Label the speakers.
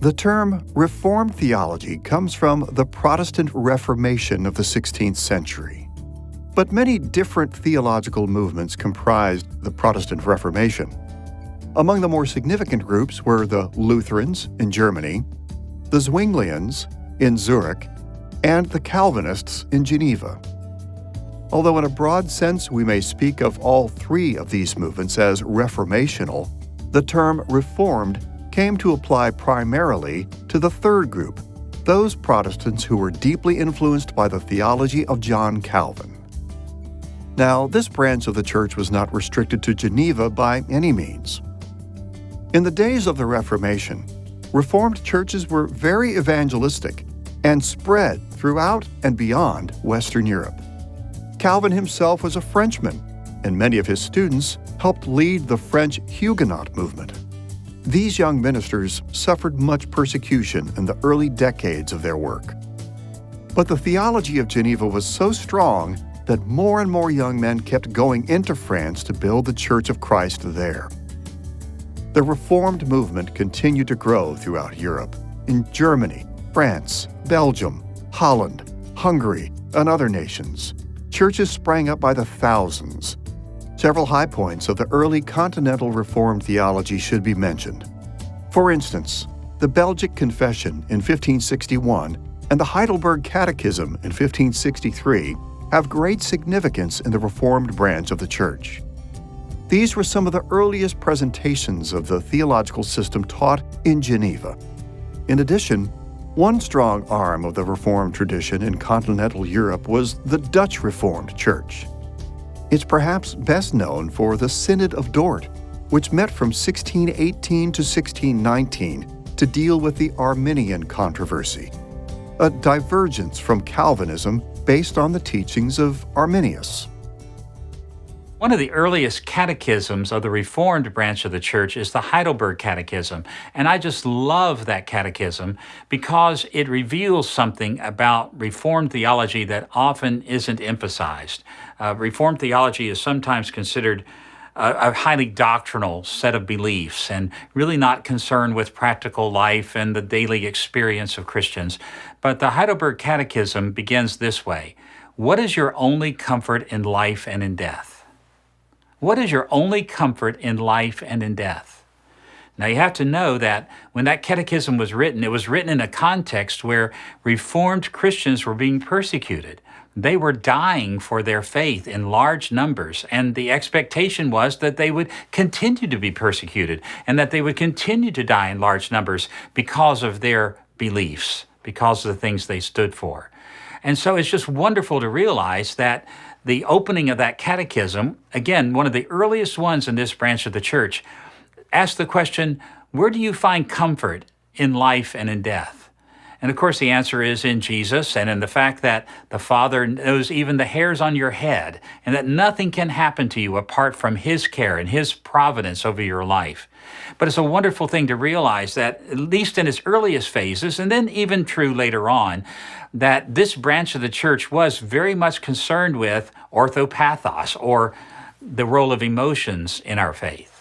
Speaker 1: The term Reformed theology comes from the Protestant Reformation of the 16th century. But many different theological movements comprised the Protestant Reformation. Among the more significant groups were the Lutherans in Germany, the Zwinglians in Zurich, and the Calvinists in Geneva. Although in a broad sense we may speak of all three of these movements as reformational, the term Reformed came to apply primarily to the third group, those Protestants who were deeply influenced by the theology of John Calvin. Now, this branch of the church was not restricted to Geneva by any means. In the days of the Reformation, Reformed churches were very evangelistic and spread throughout and beyond Western Europe. Calvin himself was a Frenchman, and many of his students helped lead the French Huguenot movement. These young ministers suffered much persecution in the early decades of their work. But the theology of Geneva was so strong that more and more young men kept going into France to build the Church of Christ there. The Reformed movement continued to grow throughout Europe, in Germany, France, Belgium, Holland, Hungary, and other nations. Churches sprang up by the thousands. Several high points of the early continental Reformed theology should be mentioned. For instance, the Belgic Confession in 1561 and the Heidelberg Catechism in 1563 have great significance in the Reformed branch of the Church. These were some of the earliest presentations of the theological system taught in Geneva. In addition, one strong arm of the Reformed tradition in continental Europe was the Dutch Reformed Church. It's perhaps best known for the Synod of Dort, which met from 1618 to 1619 to deal with the Arminian controversy, a divergence from Calvinism based on the teachings of Arminius.
Speaker 2: One of the earliest catechisms of the Reformed branch of the Church is the Heidelberg Catechism, and I just love that catechism because it reveals something about Reformed theology that often isn't emphasized. Reformed theology is sometimes considered a highly doctrinal set of beliefs and really not concerned with practical life and the daily experience of Christians. But the Heidelberg Catechism begins this way: "What is your only comfort in life and in death?" What is your only comfort in life and in death? Now you have to know that when that catechism was written, it was written in a context where Reformed Christians were being persecuted. They were dying for their faith in large numbers, and the expectation was that they would continue to be persecuted and that they would continue to die in large numbers because of their beliefs, because of the things they stood for. And so it's just wonderful to realize that the opening of that catechism, again, one of the earliest ones in this branch of the church, asked the question, where do you find comfort in life and in death? And of course, the answer is in Jesus and in the fact that the Father knows even the hairs on your head and that nothing can happen to you apart from His care and His providence over your life. But it's a wonderful thing to realize that, at least in its earliest phases, and then even true later on, that this branch of the church was very much concerned with orthopathos, or the role of emotions in our faith.